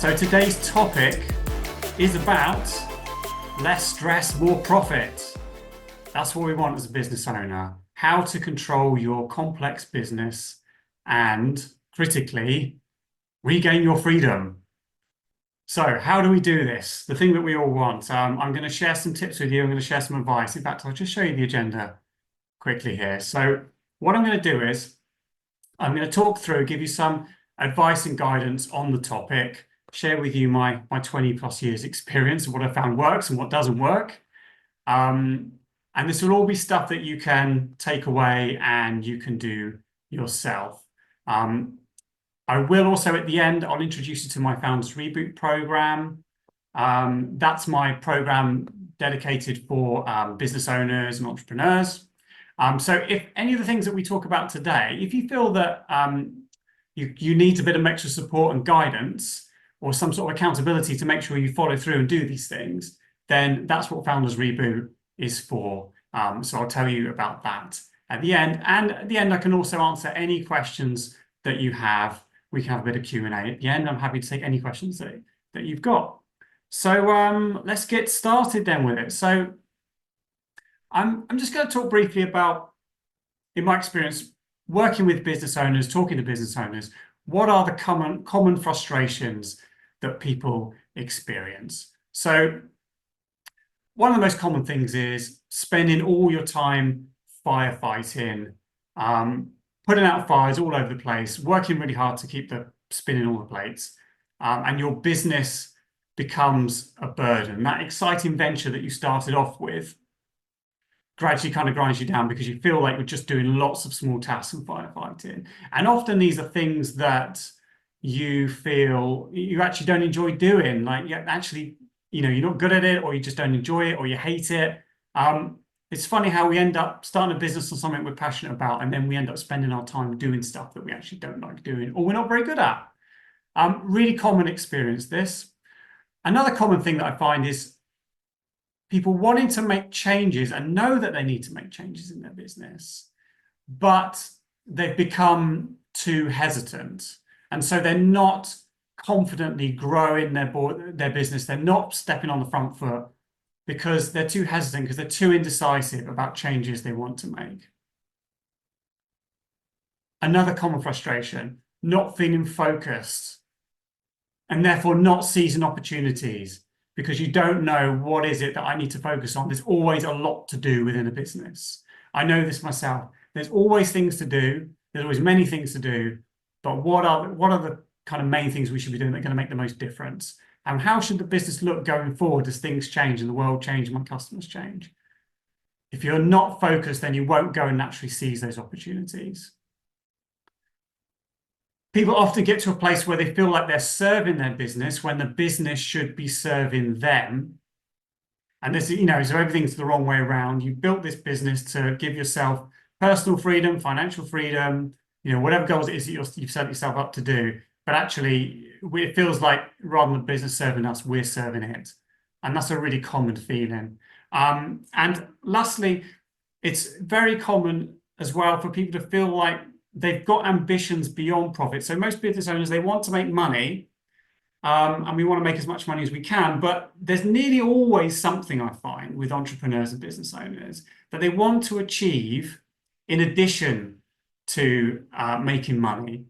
So today's topic is about less stress, more profit. That's what we want as a business owner. How to control your complex business and, critically, regain your freedom. So how do we do this? The thing that we all want. I'm going to share some tips with you. I'm going to share some advice. In fact, I'll just show you the agenda quickly here. So what I'm going to do is I'm going to talk through, give you some advice and guidance on the topic, share with you my 20 plus years experience of what I found works and what doesn't work. And this will all be stuff that you can take away and you can do yourself. I will also, at the end, I'll introduce you to my Founders Reboot program. That's my program dedicated for business owners and entrepreneurs. So if any of the things that we talk about today, if you feel that you need a bit of extra support and guidance or some sort of accountability to make sure you follow through and do these things, then that's what Founders Reboot is for. So I'll tell you about that at the end. And at the end, I can also answer any questions that you have. We can have a bit of Q&A at the end. I'm happy to take any questions that you've got. So let's get started then with it. So I'm just going to talk briefly about, in my experience, working with business owners, talking to business owners, what are the common frustrations that people experience? So one of the most common things is spending all your time firefighting, putting out fires all over the place, working really hard to keep spinning all the plates, and your business becomes a burden. That exciting venture that you started off with gradually kind of grinds you down because you feel like you're just doing lots of small tasks and firefighting. And often these are things that you feel you actually don't enjoy doing. Like, actually, you're not good at it, or you just don't enjoy it, or you hate it. It's funny how we end up starting a business on something we're passionate about, and then we end up spending our time doing stuff that we actually don't like doing, or we're not very good at. Really common experience, this. Another common thing that I find is people wanting to make changes and know that they need to make changes in their business, but they've become too hesitant. And so they're not confidently growing their business. They're not stepping on the front foot because they're too hesitant, because they're too indecisive about changes they want to make. Another common frustration, not feeling focused and therefore not seizing opportunities, because you don't know what is it that I need to focus on. There's always a lot to do within a business. I know this myself. There's always things to do. There's always many things to do. But what are the kind of main things we should be doing that are going to make the most difference? And how should the business look going forward as things change and the world change and my customers change? If you're not focused, then you won't go and naturally seize those opportunities. People often get to a place where they feel like they're serving their business when the business should be serving them. And this, so everything's the wrong way around. You built this business to give yourself personal freedom, financial freedom, whatever goals it is that you've set yourself up to do. But actually, it feels like rather than the business serving us, we're serving it. And that's a really common feeling. And lastly, it's very common as well for people to feel like they've got ambitions beyond profit. So most business owners, they want to make money, and we want to make as much money as we can. But there's nearly always something, I find, with entrepreneurs and business owners that they want to achieve in addition to making money.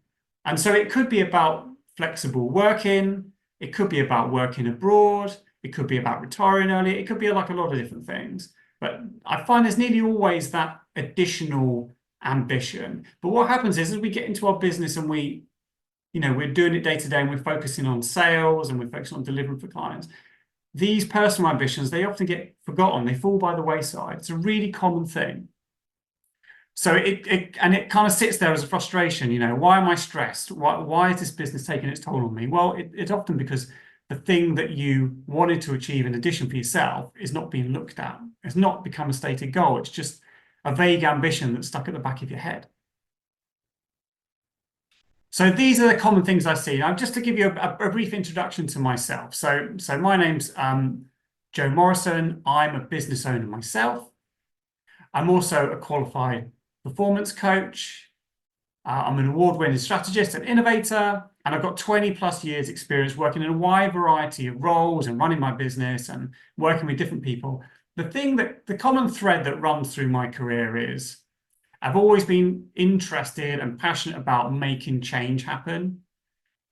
And so it could be about flexible working. It could be about working abroad. It could be about retiring early. It could be like a lot of different things. But I find there's nearly always that additional ambition. But what happens is, as we get into our business and we're doing it day to day and we're focusing on sales and we're focusing on delivering for clients, these personal ambitions, they often get forgotten. They fall by the wayside. It's a really common thing. So it kind of sits there as a frustration. Why am I stressed? Why is this business taking its toll on me? Well, it's often because the thing that you wanted to achieve in addition for yourself is not being looked at. It's not become a stated goal. It's just a vague ambition that's stuck at the back of your head. So these are the common things I see. Now, just to give you a brief introduction to myself. So my name's Joe Morrison. I'm a business owner myself. I'm also a qualified performance coach. I'm an award-winning strategist and innovator, and I've got 20 plus years experience working in a wide variety of roles and running my business and working with different people. The common thread that runs through my career is I've always been interested and passionate about making change happen.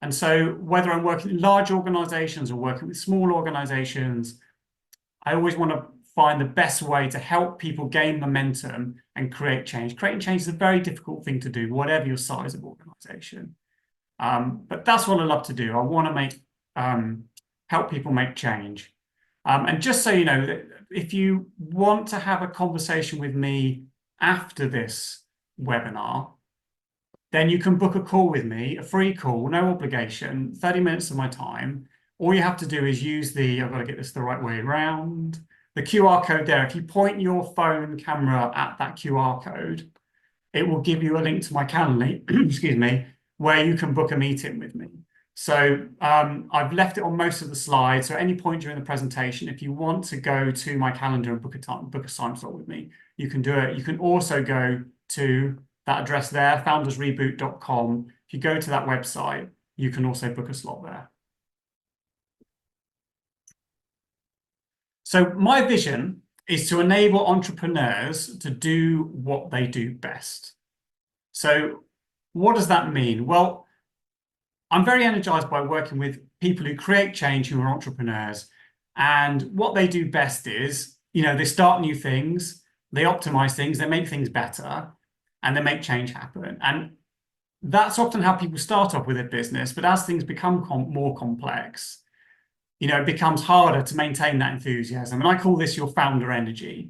And so whether I'm working in large organizations or working with small organizations, I always want to find the best way to help people gain momentum and create change. Creating change is a very difficult thing to do, whatever your size of organization. But that's what I love to do. I want to help people make change. And just so you know, if you want to have a conversation with me after this webinar, then you can book a call with me, a free call, no obligation, 30 minutes of my time. All you have to do is use I've got to get this the right way around, the QR code there. If you point your phone camera at that QR code, it will give you a link to my Calendly, excuse me, where you can book a meeting with me. So I've left it on most of the slides. So at any point during the presentation, if you want to go to my calendar and book a time slot with me, you can do it. You can also go to that address there, foundersreboot.com. If you go to that website, you can also book a slot there. So my vision is to enable entrepreneurs to do what they do best. So what does that mean? Well, I'm very energized by working with people who create change, who are entrepreneurs. And what they do best is, they start new things, they optimize things, they make things better, and they make change happen. And that's often how people start off with a business. But as things become more complex, it becomes harder to maintain that enthusiasm. And I call this your founder energy.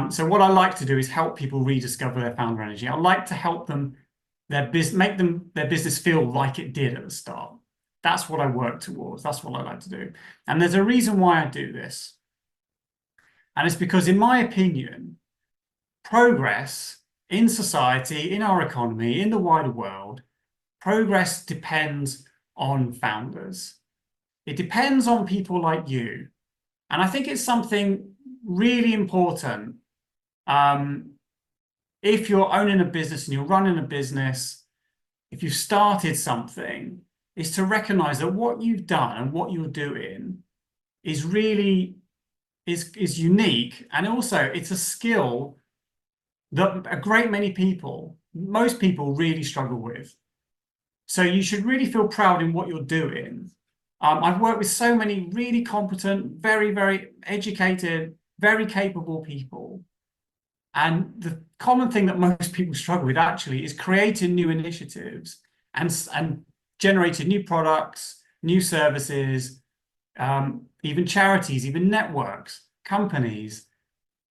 So what I like to do is help people rediscover their founder energy. I like to help them make their business feel like it did at the start. That's what I work towards. That's what I like to do. And there's a reason why I do this. And it's because, in my opinion, progress in society, in our economy, in the wider world, progress depends on founders. It depends on people like you. And I think it's something really important. If you're owning a business and you're running a business, if you've started something, is to recognize that what you've done and what you're doing is really is unique. And also it's a skill that a great many people, most people really struggle with. So you should really feel proud in what you're doing. I've worked with so many really competent, very, very educated, very capable people. And the common thing that most people struggle with actually is creating new initiatives and generating new products, new services, even charities, even networks, companies.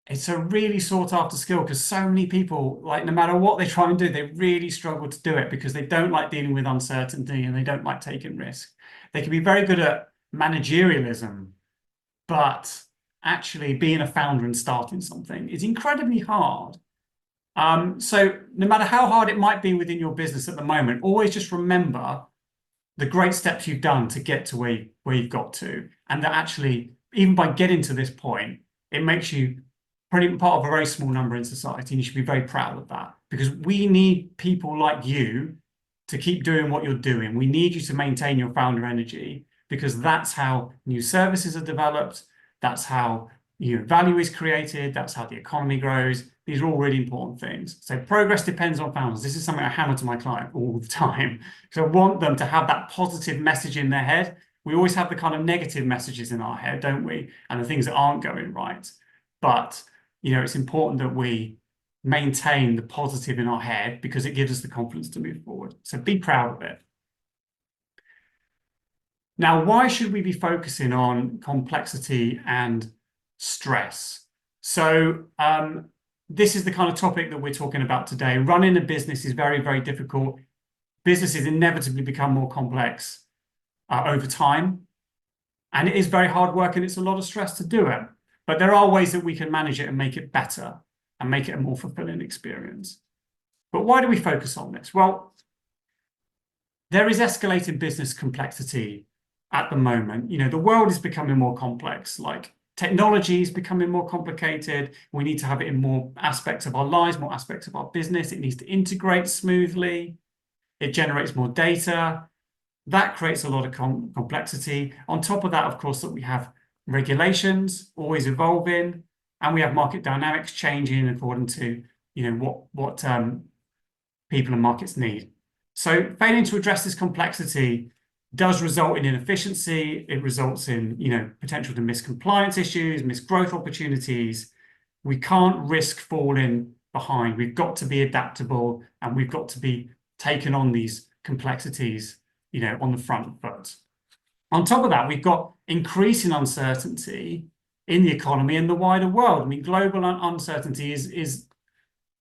It's a really sought after skill because so many people, no matter what they try and do, they really struggle to do it because they don't like dealing with uncertainty and they don't like taking risks. They can be very good at managerialism, but actually being a founder and starting something is incredibly hard. So no matter how hard it might be within your business at the moment, always just remember the great steps you've done to get to where you've got to. And that actually, even by getting to this point, it makes you pretty part of a very small number in society. And you should be very proud of that because we need people like you to keep doing what you're doing. We need you to maintain your founder energy because that's how new services are developed. That's how value is created. That's how the economy grows. These are all really important things. So progress depends on founders. This is something I hammer to my client all the time because I want them to have that positive message in their head. We always have the kind of negative messages in our head, don't we? And the things that aren't going right. But, it's important that we maintain the positive in our head because it gives us the confidence to move forward. So be proud of it. Now, why should we be focusing on complexity and stress? So this is the kind of topic that we're talking about today. Running a business is very, very difficult. Businesses inevitably become more complex over time. And it is very hard work and it's a lot of stress to do it. But there are ways that we can manage it and make it better and make it a more fulfilling experience. But why do we focus on this? Well, there is escalated business complexity at the moment. The world is becoming more complex. Technology is becoming more complicated. We need to have it in more aspects of our lives, more aspects of our business. It needs to integrate smoothly. It generates more data. That creates a lot of complexity. On top of that, of course, that we have regulations always evolving, and we have market dynamics changing according to what people and markets need. So failing to address this complexity does result in inefficiency. It results in potential to miss compliance issues, miss growth opportunities. We can't risk falling behind. We've got to be adaptable, and we've got to be taking on these complexities on the front foot. On top of that, we've got increasing uncertainty in the economy and the wider world. I mean, global uncertainty is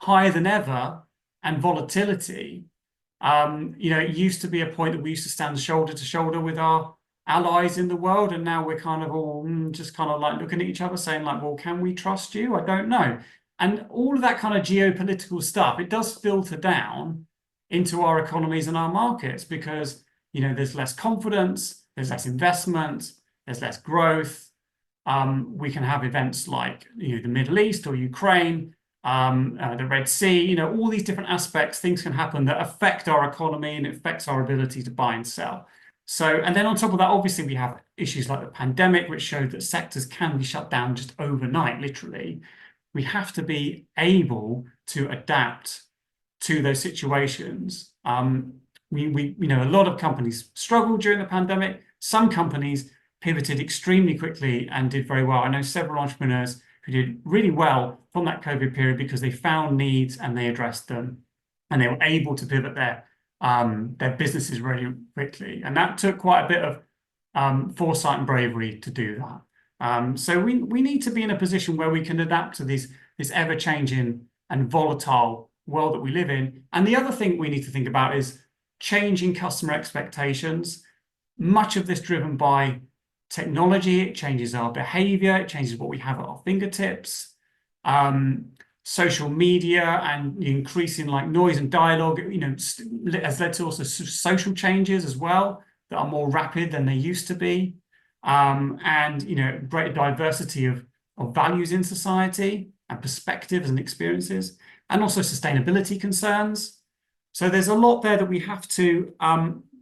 higher than ever, and volatility. It used to be a point that we used to stand shoulder to shoulder with our allies in the world, and now we're kind of all just kind of like looking at each other saying like, well, can we trust you? I don't know. And all of that kind of geopolitical stuff, it does filter down into our economies and our markets because there's less confidence, there's less investment, there's less growth. We can have events like the Middle East or Ukraine, the Red Sea, all these different aspects, things can happen that affect our economy and it affects our ability to buy and sell. So, and then on top of that, obviously we have issues like the pandemic, which showed that sectors can be shut down just overnight, literally. We have to be able to adapt to those situations. We a lot of companies struggled during the pandemic. Some companies pivoted extremely quickly and did very well. I know several entrepreneurs who did really well from that COVID period because they found needs and they addressed them, and they were able to pivot their businesses really quickly. And that took quite a bit of foresight and bravery to do that. So we need to be in a position where we can adapt to this ever-changing and volatile world that we live in. And the other thing we need to think about is changing customer expectations. Much of this driven by technology. It changes our behavior. It changes what we have at our fingertips. Social media and increasing like noise and dialogue, has led to also social changes as well that are more rapid than they used to be. And greater diversity of values in society and perspectives and experiences, and also sustainability concerns. So there's a lot there that we have to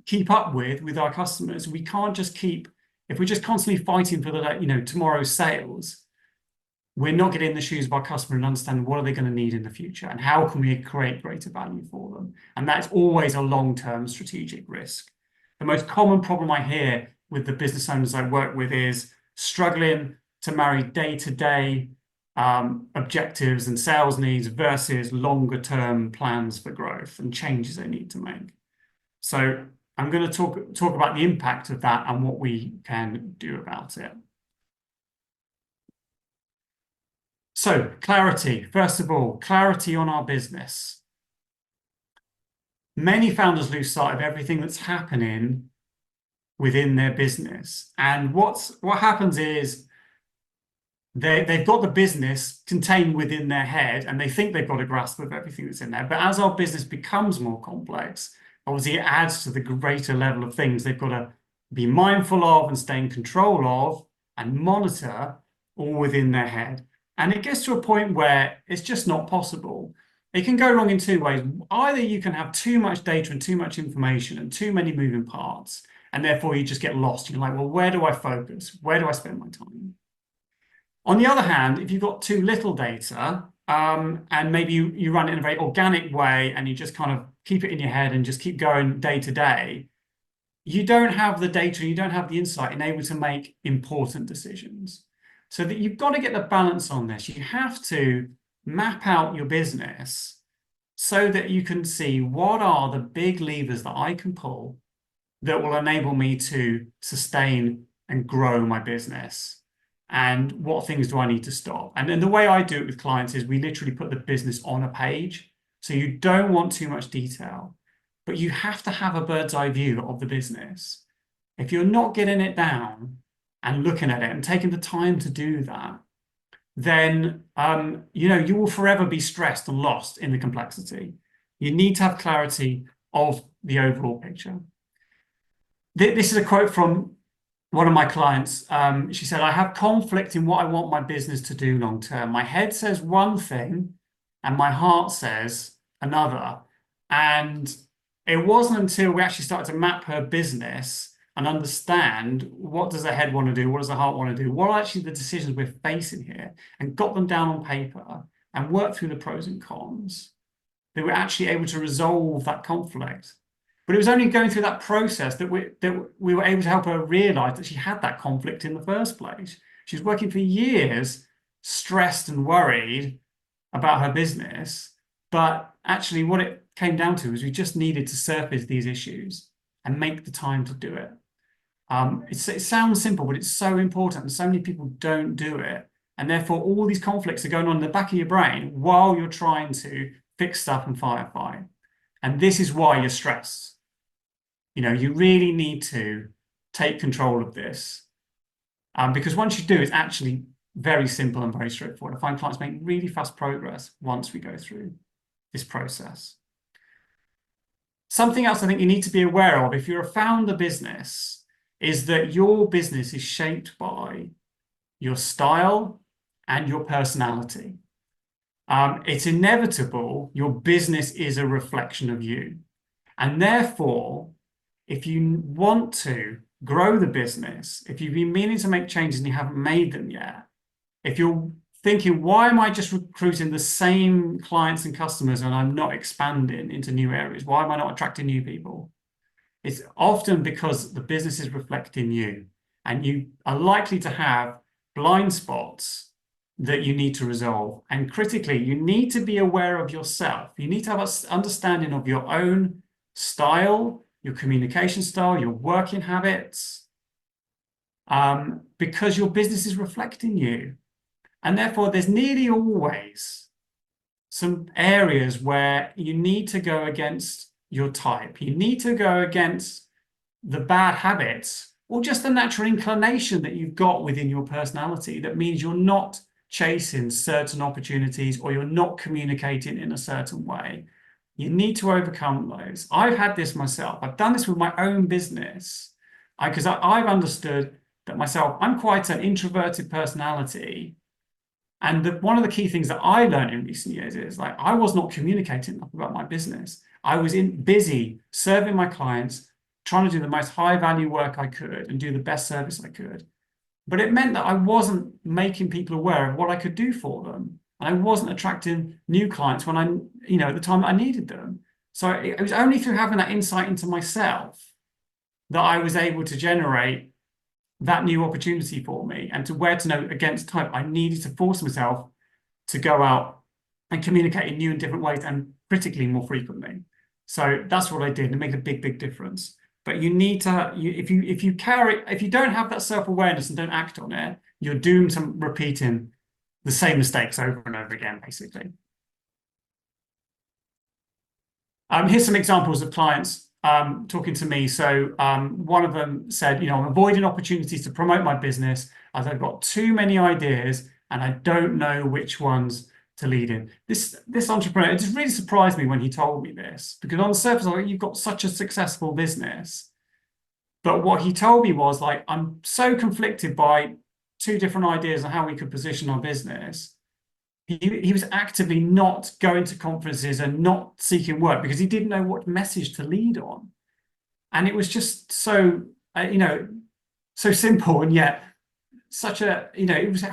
keep up with our customers. We can't just if we're just constantly fighting for tomorrow's sales, we're not getting in the shoes of our customer and understanding what are they going to need in the future and how can we create greater value for them. And that's always a long-term strategic risk. The most common problem I hear with the business owners I work with is struggling to marry day-to-day objectives and sales needs versus longer-term plans for growth and changes they need to make. So I'm going to talk about the impact of that and what we can do about it. So clarity, first of all, clarity on our business. Many founders lose sight of everything that's happening within their business. And what happens is they've got the business contained within their head and they think they've got a grasp of everything that's in there. But as our business becomes more complex, obviously it adds to the greater level of things they've got to be mindful of and stay in control of and monitor all within their head. And it gets to a point where it's just not possible. It can go wrong in two ways. Either you can have too much data and too much information and too many moving parts, and therefore you just get lost. You're like, well, where do I focus? Where do I spend my time? On the other hand, if you've got too little data, and maybe you run it in a very organic way and you just kind of keep it in your head and just keep going day to day, you don't have the data, you don't have the insight and able to make important decisions. So that you've got to get the balance on this. You have to map out your business so that you can see what are the big levers that I can pull that will enable me to sustain and grow my business. And what things do I need to stop? And then the way I do it with clients is we literally put the business on a page. So you don't want too much detail, but you have to have a bird's eye view of the business. If you're not getting it down and looking at it and taking the time to do that, then you will forever be stressed and lost in the complexity. You need to have clarity of the overall picture. This is a quote from one of my clients, she said, I have conflict in what I want my business to do long term. My head says one thing and my heart says another. And it wasn't until we actually started to map her business and understand what does the head want to do, what does the heart want to do, what are actually the decisions we're facing here, and got them down on paper and worked through the pros and cons, they were actually able to resolve that conflict. But it was only going through that process that we were able to help her realize that she had that conflict in the first place. She was working for years, stressed and worried about her business. But actually, what it came down to is we just needed to surface these issues and make the time to do it. It sounds simple, but it's so important, and so many people don't do it. And therefore, all these conflicts are going on in the back of your brain while you're trying to fix stuff and firefight. And this is why you're stressed. You really need to take control of this. Because once you do, it's actually very simple and very straightforward. I find clients make really fast progress once we go through this process. Something else I think you need to be aware of if you're a founder business is that your business is shaped by your style and your personality. It's inevitable. Your business is a reflection of you. And therefore, if you want to grow the business, if you've been meaning to make changes and you haven't made them yet, if you're thinking, why am I just recruiting the same clients and customers and I'm not expanding into new areas? Why am I not attracting new people? It's often because the business is reflecting you, and you are likely to have blind spots that you need to resolve. And critically, you need to be aware of yourself. You need to have an understanding of your own style, your communication style, your working habits, because your business is reflecting you. And therefore, there's nearly always some areas where you need to go against your type. You need to go against the bad habits or just the natural inclination that you've got within your personality that means you're not chasing certain opportunities or you're not communicating in a certain way. You need to overcome those. I've had this myself. I've done this with my own business because I've understood that myself, I'm quite an introverted personality. And one of the key things that I learned in recent years is like I was not communicating enough about my business. I was busy serving my clients, trying to do the most high value work I could and do the best service I could. But it meant that I wasn't making people aware of what I could do for them. And I wasn't attracting new clients when at the time I needed them. So it was only through having that insight into myself that I was able to generate that new opportunity for me, and to where to know against type. I needed to force myself to go out and communicate in new and different ways, and critically more frequently. So that's what I did, and it made a big, big difference. But you need to, if you don't have that self-awareness and don't act on it, you're doomed to repeating the same mistakes over and over again, basically. Here's some examples of clients talking to me. So one of them said, I'm avoiding opportunities to promote my business as I've got too many ideas and I don't know which ones to lead in. This entrepreneur, it just really surprised me when he told me this, because on the surface, like, you've got such a successful business. But what he told me was like, I'm so conflicted by two different ideas on how we could position our business. He was actively not going to conferences and not seeking work because he didn't know what message to lead on. And it was just so, so simple, and yet such a, it was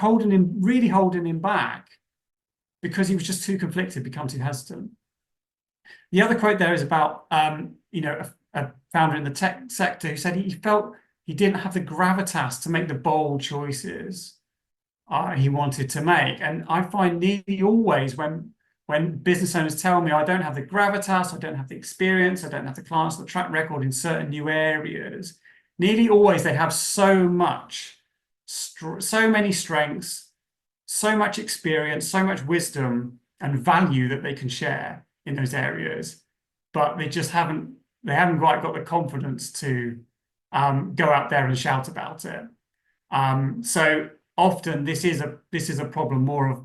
really holding him back because he was just too conflicted, become too hesitant. The other quote there is about, a founder in the tech sector who said he felt he didn't have the gravitas to make the bold choices he wanted to make. And I find nearly always when business owners tell me I don't have the gravitas, I don't have the experience, I don't have the clients, the track record in certain new areas, nearly always they have so many strengths, so much experience, so much wisdom and value that they can share in those areas, but they haven't quite got the confidence to go out there and shout about it. So often this is a problem more of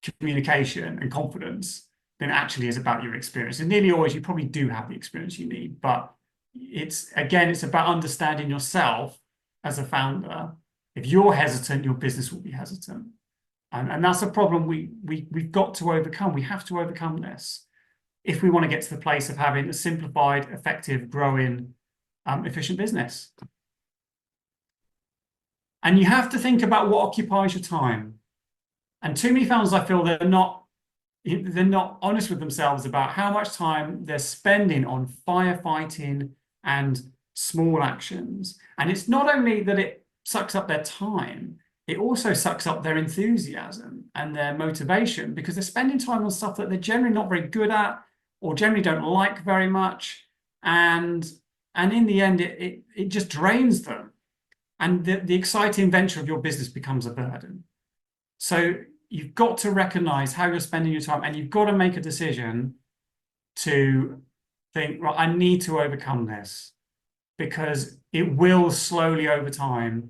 communication and confidence than actually is about your experience. And nearly always you probably do have the experience you need, but it's about understanding yourself as a founder, if you're hesitant, your business will be hesitant. And that's a problem we've got to overcome. We have to overcome this if we want to get to the place of having a simplified, effective, growing, efficient business. And you have to think about what occupies your time. And too many founders, I feel, they're not honest with themselves about how much time they're spending on firefighting and small actions. And it's not only that it sucks up their time, it also sucks up their enthusiasm and their motivation, because they're spending time on stuff that they're generally not very good at or generally don't like very much. And in the end, it just drains them. And the exciting venture of your business becomes a burden. So you've got to recognize how you're spending your time, and you've got to make a decision to think, right, I need to overcome this, because it will slowly over time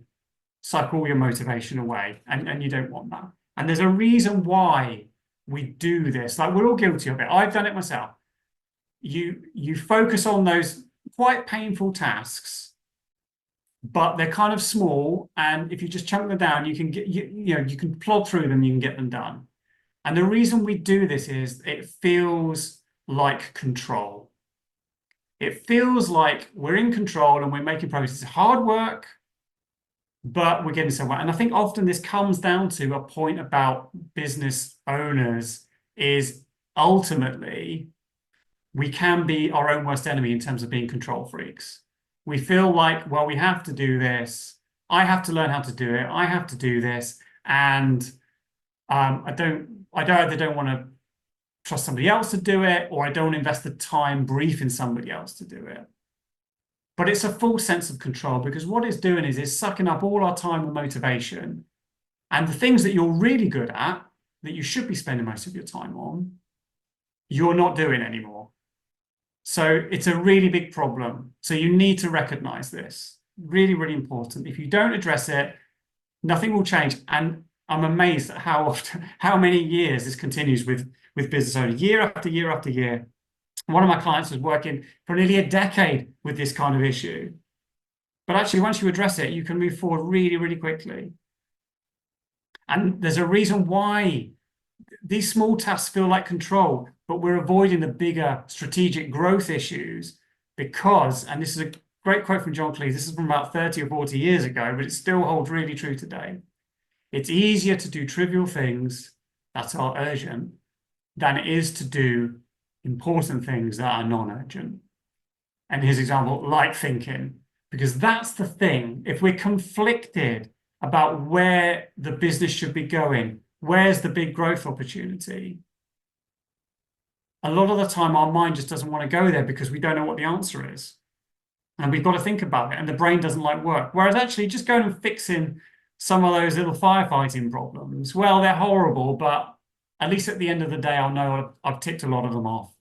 suck all your motivation away, and you don't want that. And there's a reason why we do this. Like, we're all guilty of it. I've done it myself. You focus on those quite painful tasks, but they're kind of small, and if you just chunk them down, you can get you can plod through them, you can get them done. And the reason we do this is it feels like control. It feels like we're in control and we're making progress. It's hard work, but we're getting somewhere. And I think often this comes down to a point about business owners is ultimately we can be our own worst enemy in terms of being control freaks. We feel like, well, we have to do this. I have to learn how to do it. I have to do this. And I either don't want to trust somebody else to do it, or I don't want to invest the time briefing somebody else to do it. But it's a false sense of control, because what it's doing is it's sucking up all our time and motivation. And the things that you're really good at, that you should be spending most of your time on, you're not doing anymore. So it's a really big problem. So you need to recognize this. Really, really important. If you don't address it, nothing will change. And I'm amazed at how many years this continues with business owners, year after year after year. One of my clients was working for nearly a decade with this kind of issue. But actually, once you address it, you can move forward really, really quickly. And there's a reason why these small tasks feel like control, but we're avoiding the bigger strategic growth issues because, and this is a great quote from John Cleese, this is from about 30 or 40 years ago, but it still holds really true today. It's easier to do trivial things that are urgent than it is to do important things that are non-urgent. And his example, like thinking, because that's the thing. If we're conflicted about where the business should be going, where's the big growth opportunity, a lot of the time our mind just doesn't want to go there because we don't know what the answer is. And we've got to think about it, and the brain doesn't like work. Whereas actually just going and fixing some of those little firefighting problems, well, they're horrible, but at least at the end of the day, I'll know I've ticked a lot of them off.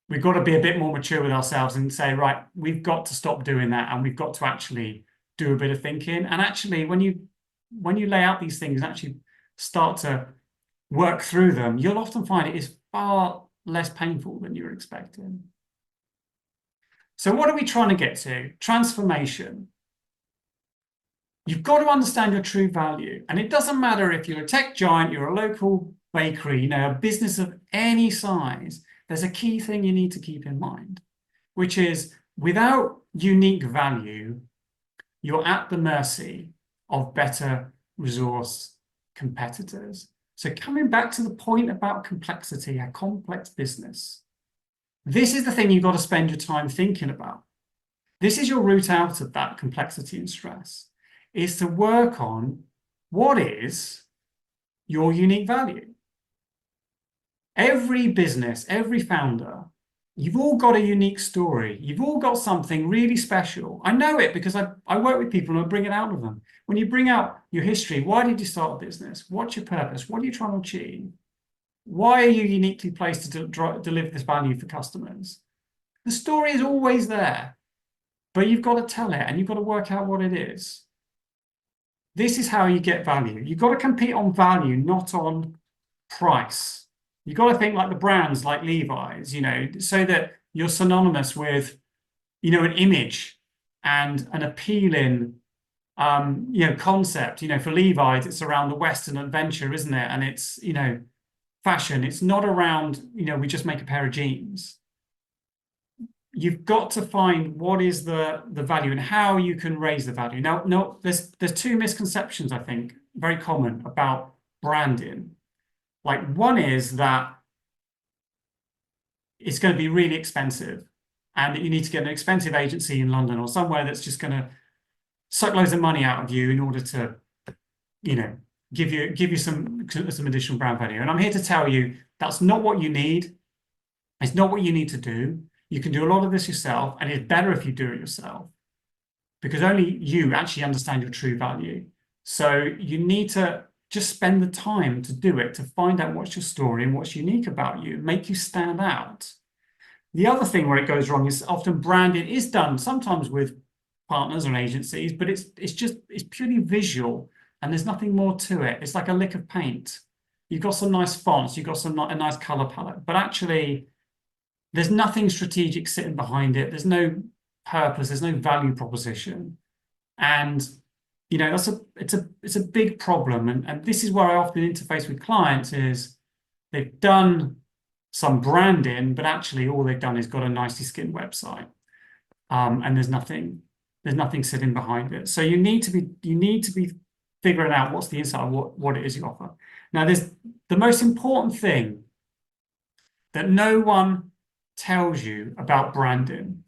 We've got to be a bit more mature with ourselves and say, right, we've got to stop doing that, and we've got to actually do a bit of thinking. And actually, when you lay out these things and actually start to work through them, you'll often find it is far less painful than you're expecting. So what are we trying to get to? Transformation. You've got to understand your true value. And it doesn't matter if you're a tech giant, you're a local bakery, a business of any size, there's a key thing you need to keep in mind, which is without unique value, you're at the mercy of better resource competitors. So coming back to the point about complexity, a complex business, this is the thing you've got to spend your time thinking about. This is your route out of that complexity and stress, is to work on what is your unique value. Every business, every founder, you've all got a unique story. You've all got something really special. I know it because I work with people and I bring it out of them. When you bring out your history, why did you start a business? What's your purpose? What are you trying to achieve? Why are you uniquely placed to deliver this value for customers? The story is always there, but you've got to tell it and you've got to work out what it is. This is how you get value. You've got to compete on value, not on price. You've got to think like the brands like Levi's, so that you're synonymous with, an image and an appealing concept. For Levi's, it's around the Western adventure, isn't it? And it's, fashion. It's not around, we just make a pair of jeans. You've got to find what is the value and how you can raise the value. Now, no, there's two misconceptions, I think, very common about branding. Like, one is that it's going to be really expensive and that you need to get an expensive agency in London or somewhere that's just going to suck loads of money out of you in order to, give you some additional brand value. And I'm here to tell you that's not what you need. It's not what you need to do. You can do a lot of this yourself, and it's better if you do it yourself because only you actually understand your true value. So you need to just spend the time to do it, to find out what's your story and what's unique about you, make you stand out. The other thing where it goes wrong is often branding is done sometimes with partners and agencies, but it's purely visual and there's nothing more to it. It's like a lick of paint. You've got some nice fonts, you've got a nice color palette, but actually there's nothing strategic sitting behind it. There's no purpose. There's no value proposition. And, it's a big problem. And this is where I often interface with clients is they've done some branding, but actually all they've done is got a nicely skinned website. And there's nothing sitting behind it. So you need to be figuring out what's the inside of what it is you offer. Now, there's the most important thing that no one tells you about branding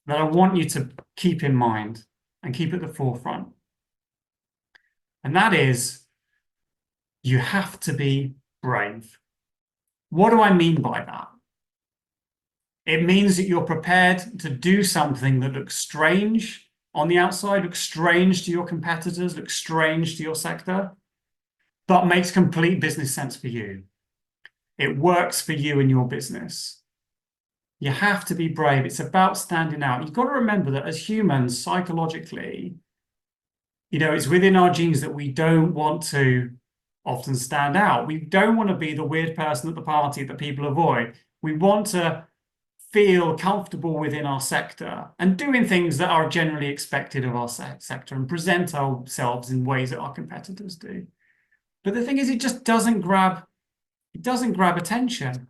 that I want you to keep in mind and keep at the forefront. And that is, you have to be brave. What do I mean by that? It means that you're prepared to do something that looks strange on the outside, looks strange to your competitors, looks strange to your sector, but makes complete business sense for you. It works for you and your business. You have to be brave. It's about standing out. You've got to remember that as humans, psychologically, it's within our genes that we don't want to often stand out. We don't want to be the weird person at the party that people avoid. We want to feel comfortable within our sector and doing things that are generally expected of our sector and present ourselves in ways that our competitors do. But the thing is, it just doesn't grab attention.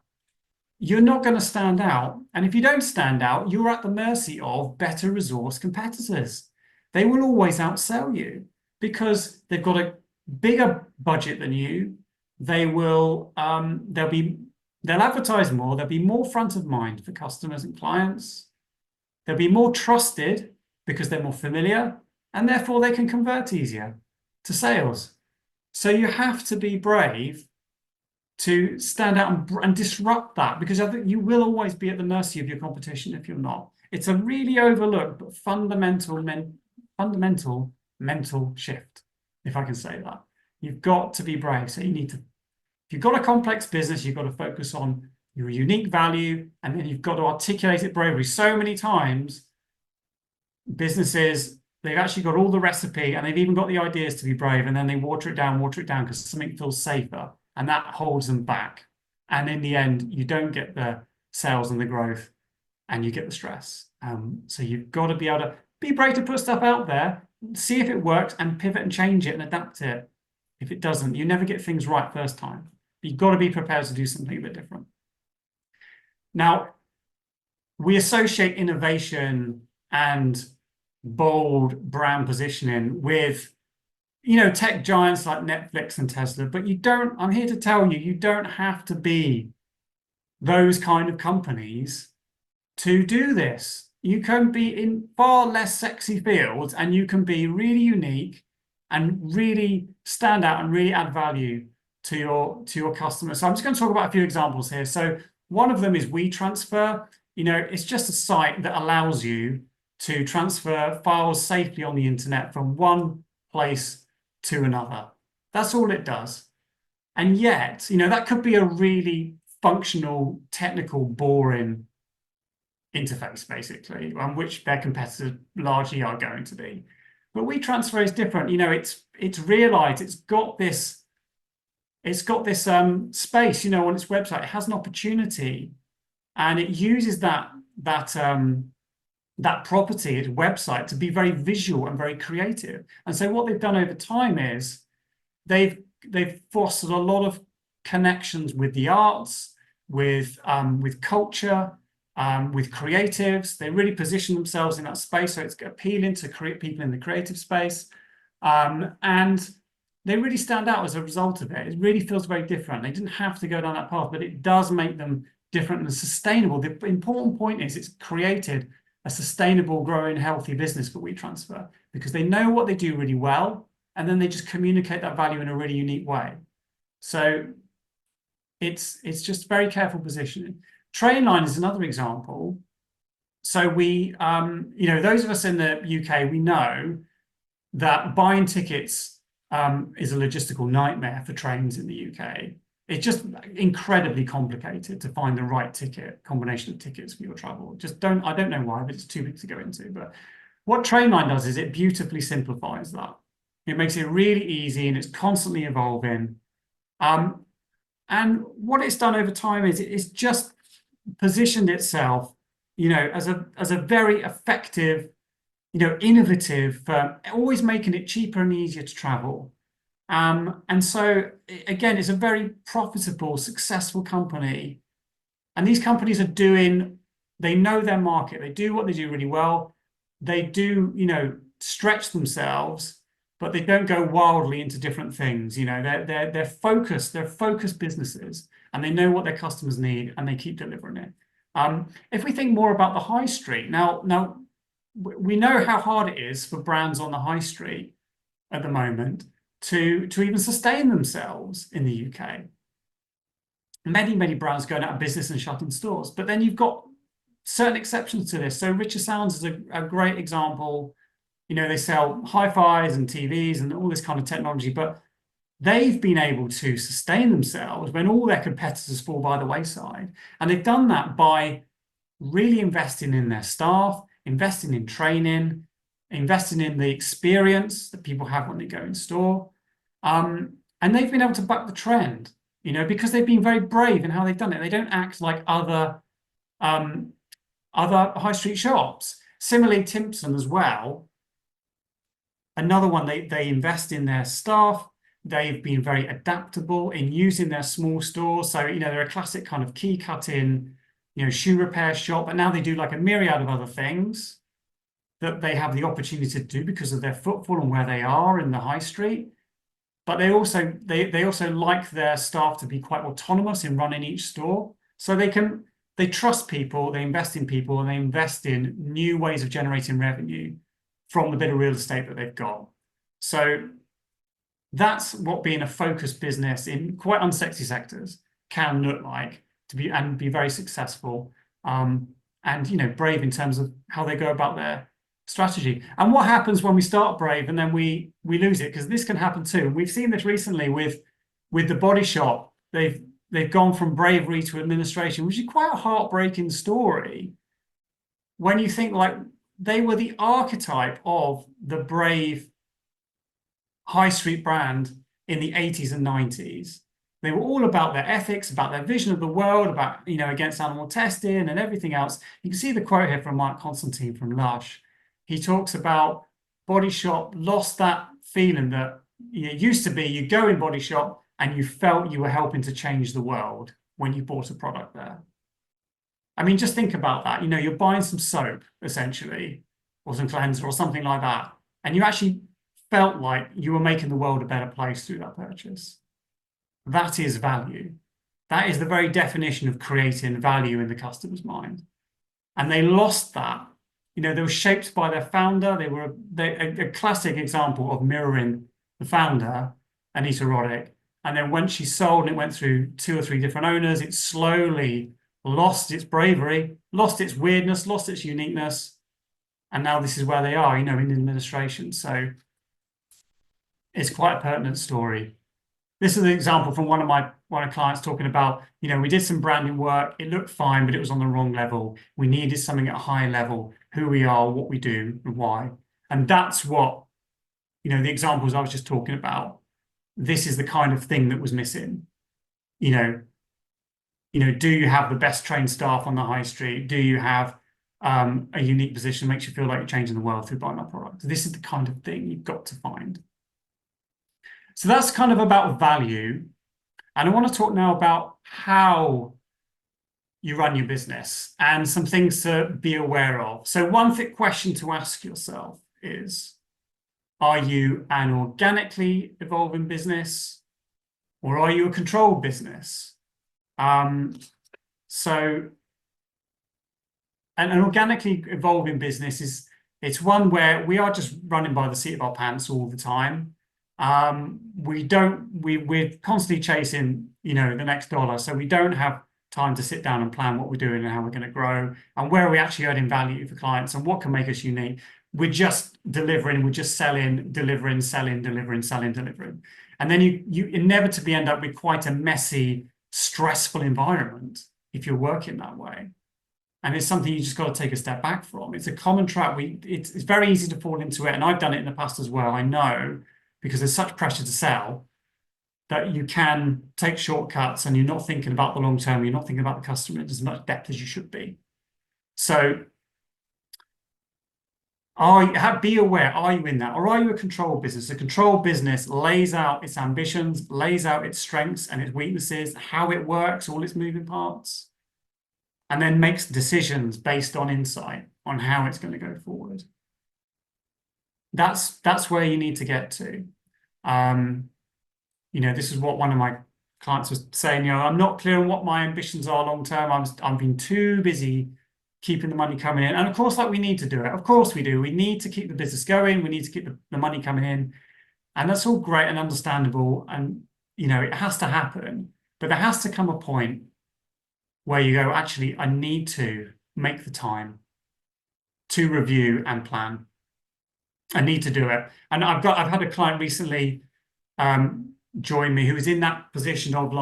You're not going to stand out. And if you don't stand out, you're at the mercy of better resourced competitors. They will always outsell you because they've got a bigger budget than you. They'll advertise more. They'll be more front of mind for customers and clients. They'll be more trusted because they're more familiar, and therefore they can convert easier to sales. So you have to be brave to stand out and disrupt that, because I think you will always be at the mercy of your competition if you're not. It's a really overlooked but fundamental mental shift, if I can say that. You've got to be brave. So if you've got a complex business, you've got to focus on your unique value, and then you've got to articulate it bravely. So many times, businesses, they've actually got all the recipe and they've even got the ideas to be brave, and then they water it down because something feels safer, and that holds them back. And in the end, you don't get the sales and the growth, and you get the stress. So you've got to be able to be brave to put stuff out there, see if it works, and pivot and change it and adapt it. If it doesn't, you never get things right first time. You've got to be prepared to do something a bit different. Now, we associate innovation and bold brand positioning with, tech giants like Netflix and Tesla, but I'm here to tell you, you don't have to be those kind of companies to do this. You can be in far less sexy fields, and you can be really unique and really stand out and really add value to your customers. So I'm just going to talk about a few examples here. So one of them is WeTransfer. It's just a site that allows you to transfer files safely on the internet from one place to another. That's all it does. And yet, that could be a really functional, technical, boring interface, basically, on which their competitors largely are going to be. But WeTransfer is different. It's realized it's got this space, on its website. It has an opportunity, and it uses that that property, its website, to be very visual and very creative. And so what they've done over time is they've fostered a lot of connections with the arts, with culture, with creatives. They really position themselves in that space, so it's appealing to create people in the creative space, and they really stand out as a result of it. It really feels very different. They didn't have to go down that path, but it does make them different and sustainable. The important point is it's created a sustainable, growing, healthy business for WeTransfer because they know what they do really well, and then they just communicate that value in a really unique way. So it's just very careful positioning. Trainline is another example. So we, those of us in the UK, we know that buying tickets is a logistical nightmare for trains in the UK. It's just incredibly complicated to find the right ticket, combination of tickets for your travel. I don't know why, but it's too big to go into. But what Trainline does is it beautifully simplifies that. It makes it really easy and it's constantly evolving. And what it's done over time is it's just positioned itself, as a very effective, innovative firm, always making it cheaper and easier to travel. And so again, it's a very profitable, successful company. And these companies they know their market, they do what they do really well. They do, stretch themselves, but they don't go wildly into different things. They're focused businesses, and they know what their customers need, and they keep delivering it. If we think more about the high street, now we know how hard it is for brands on the high street at the moment to even sustain themselves in the UK. Many brands going out of business and shutting stores, but then you've got certain exceptions to this. So Richer Sounds is a great example. They sell hi-fis and TVs and all this kind of technology, but they've been able to sustain themselves when all their competitors fall by the wayside. And they've done that by really investing in their staff, investing in training, investing in the experience that people have when they go in store. And they've been able to buck the trend, because they've been very brave in how they've done it. They don't act like other high street shops. Similarly, Timpson as well. Another one, they invest in their staff. They've been very adaptable in using their small stores. So, they're a classic kind of key cut-in, shoe repair shop, but now they do like a myriad of other things that they have the opportunity to do because of their footfall and where they are in the high street. But they also like their staff to be quite autonomous in running each store. So they trust people, they invest in people, and they invest in new ways of generating revenue from the bit of real estate that they've got. So that's what being a focused business in quite unsexy sectors can look like to be very successful, and brave in terms of how they go about their strategy. And what happens when we start brave and then we lose it? Because this can happen too. We've seen this recently with the Body Shop. They've gone from bravery to administration, which is quite a heartbreaking story when you think like they were the archetype of the brave high street brand in the 80s and 90s. They were all about their ethics, about their vision of the world, about, against animal testing and everything else. You can see the quote here from Mike Constantine from Lush. He talks about Body Shop lost that feeling that it used to be you go in Body Shop and you felt you were helping to change the world when you bought a product there. I mean, just think about that. You're buying some soap, essentially, or some cleanser or something like that, and you actually felt like you were making the world a better place through that purchase. That is value. That is the very definition of creating value in the customer's mind. And they lost that. They were shaped by their founder. They were a classic example of mirroring the founder, Anita Roddick. And then when she sold and it went through 2 or 3 different owners, it slowly lost its bravery, lost its weirdness, lost its uniqueness. And now this is where they are, in administration. So it's quite a pertinent story. This is an example from one of clients talking about, we did some branding work. It looked fine, but it was on the wrong level. We needed something at a high level, who we are, what we do, and why. And that's what, the examples I was just talking about. This is the kind of thing that was missing. Do you have the best trained staff on the high street? Do you have a unique position, makes you feel like you're changing the world through buying our product. This is the kind of thing you've got to find. So that's kind of about value. And I want to talk now about how you run your business and some things to be aware of. So one question to ask yourself is, are you an organically evolving business or are you a controlled business? So an organically evolving business it's one where we are just running by the seat of our pants all the time. We're constantly chasing, the next dollar. So we don't have time to sit down and plan what we're doing and how we're going to grow and where are we actually adding value for clients and what can make us unique. We're just delivering, we're just selling, delivering, selling, delivering, selling, delivering. And then you inevitably end up with quite a messy, stressful environment if you're working that way. And it's something you just got to take a step back from. It's a common trap. It's very easy to fall into it. And I've done it in the past as well. I know, because there's such pressure to sell, that you can take shortcuts and you're not thinking about the long term. You're not thinking about the customer in as much depth as you should be. So be aware, are you in that? Or are you a control business? A control business lays out its ambitions, lays out its strengths and its weaknesses, how it works, all its moving parts, and then makes decisions based on insight on how it's going to go forward. That's where you need to get to. This is what one of my clients was saying, I'm not clear on what my ambitions are long term. I'm being too busy keeping the money coming in. And of course, we need to do it. Of course we do. We need to keep the business going. We need to keep the money coming in. And that's all great and understandable. And, it has to happen. But there has to come a point where you go, actually, I need to make the time to review and plan. I need to do it. And I've had a client recently join me who is in that position of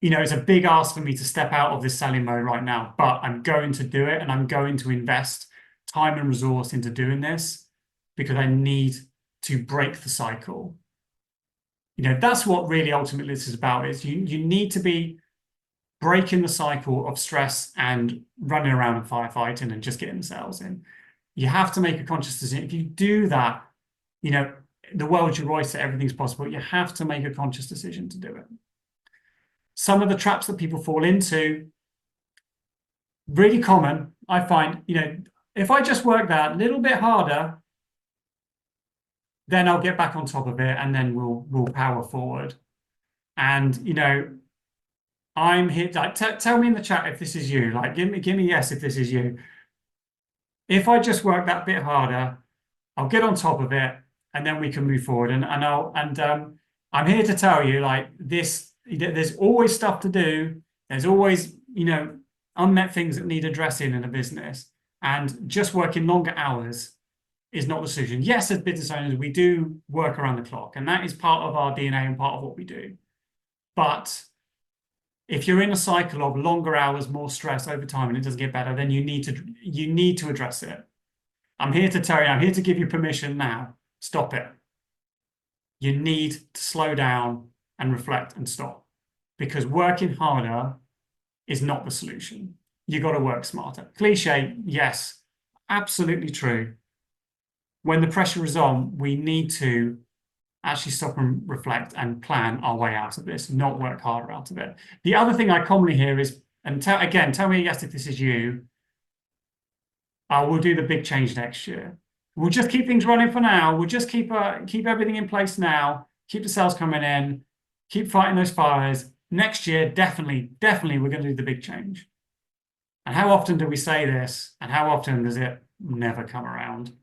it's a big ask for me to step out of this selling mode right now, but I'm going to do it and I'm going to invest time and resource into doing this because I need to break the cycle. That's what really ultimately this is about, is you need to be breaking the cycle of stress and running around and firefighting and just getting the sales in. You have to make a conscious decision. If you do that, the world's your oyster, everything's possible. You have to make a conscious decision to do it. Some of the traps that people fall into, really common, I find, if I just work that a little bit harder, then I'll get back on top of it and then we'll power forward. And, I'm here, tell me in the chat if this is you, give me yes if this is you. If I just work that bit harder, I'll get on top of it and then we can move forward. And I'm here to tell you, there's always stuff to do. There's always, unmet things that need addressing in a business. And just working longer hours is not the solution. Yes, as business owners, we do work around the clock, and that is part of our DNA and part of what we do. But if you're in a cycle of longer hours, more stress over time, and it doesn't get better, then you need to address it. I'm here to tell you, I'm here to give you permission now. Stop it. You need to slow down and reflect and stop, because working harder is not the solution. You got to work smarter. Cliche, yes, absolutely true. When the pressure is on, we need to actually stop and reflect and plan our way out of this, not work harder out of it. The other thing I commonly hear is, and tell me yes if this is you, we'll do the big change next year. We'll just keep things running for now. We'll just keep everything in place now, keep the sales coming in, keep fighting those fires. Next year, definitely, we're going to do the big change. And how often do we say this? And how often does it never come around?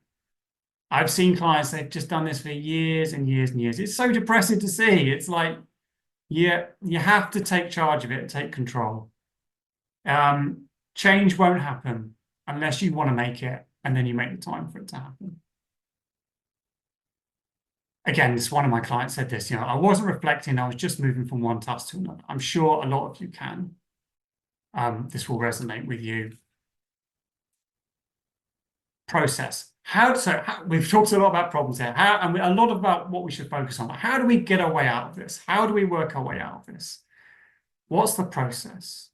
I've seen clients, they've just done this for years and years and years. It's so depressing to see. It's like, yeah, you have to take charge of it, take control. Change won't happen unless you want to make it, and then you make the time for it to happen. Again, this one of my clients said this, I wasn't reflecting, I was just moving from one task to another. I'm sure a lot of you can. This will resonate with you. Process. We've talked a lot about problems here, and a lot about what we should focus on. How do we get our way out of this? How do we work our way out of this? What's the process?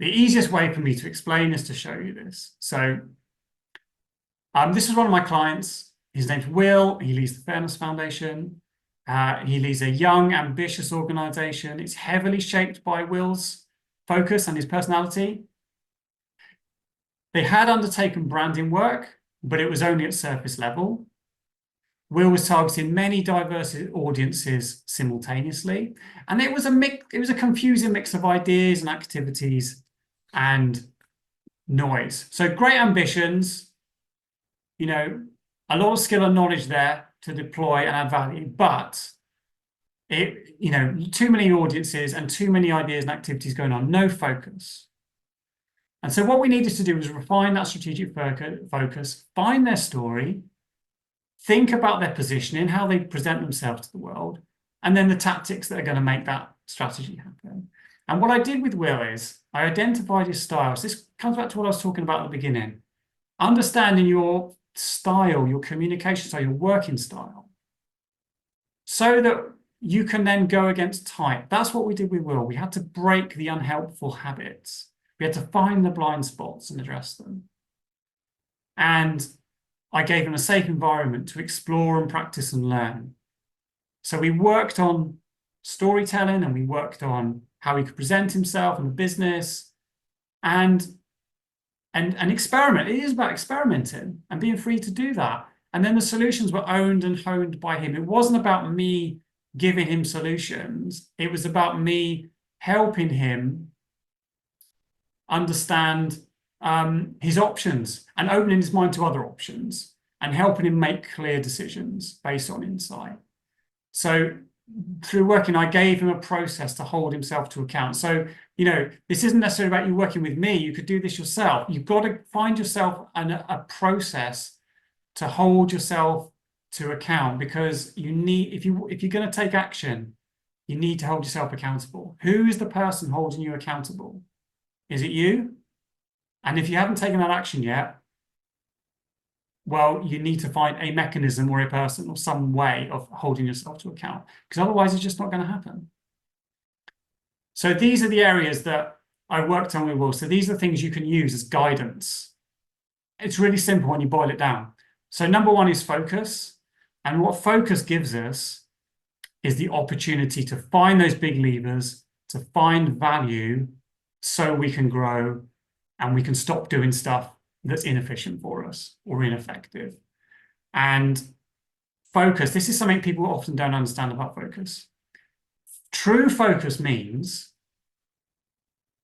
The easiest way for me to explain is to show you this. So this is one of my clients. His name's Will. He leads the Fairness Foundation. He leads a young, ambitious organization. It's heavily shaped by Will's focus and his personality. They had undertaken branding work, but it was only at surface level. Will was targeting many diverse audiences simultaneously, and it was a confusing mix of ideas and activities and noise. So great ambitions, you know, a lot of skill and knowledge there to deploy and add value, but too many audiences and too many ideas and activities going on, no focus. And so what we needed to do was refine that strategic focus, find their story, think about their positioning, how they present themselves to the world, and then the tactics that are going to make that strategy happen. And what I did with Will is I identified his styles. This comes back to what I was talking about at the beginning. Understanding your style, your communication style, your working style, so that you can then go against type. That's what we did with Will. We had to break the unhelpful habits. We had to find the blind spots and address them. And I gave him a safe environment to explore and practice and learn. So we worked on storytelling and we worked on how he could present himself in the business and experiment. It is about experimenting and being free to do that. And then the solutions were owned and honed by him. It wasn't about me giving him solutions. It was about me helping him understand his options and opening his mind to other options and helping him make clear decisions based on insight. So through working, I gave him a process to hold himself to account. So, this isn't necessarily about you working with me. You could do this yourself. You've got to find yourself a process to hold yourself to account, because you need, if you're going to take action, you need to hold yourself accountable. Who is the person holding you accountable? Is it you? And if you haven't taken that action yet, well, you need to find a mechanism or a person or some way of holding yourself to account, because otherwise it's just not going to happen. So these are the areas that I worked on with Will. So these are the things you can use as guidance. It's really simple when you boil it down. So number one is focus. And what focus gives us is the opportunity to find those big levers, to find value so we can grow and we can stop doing stuff that's inefficient for us or ineffective. And focus, this is something people often don't understand about focus. True focus means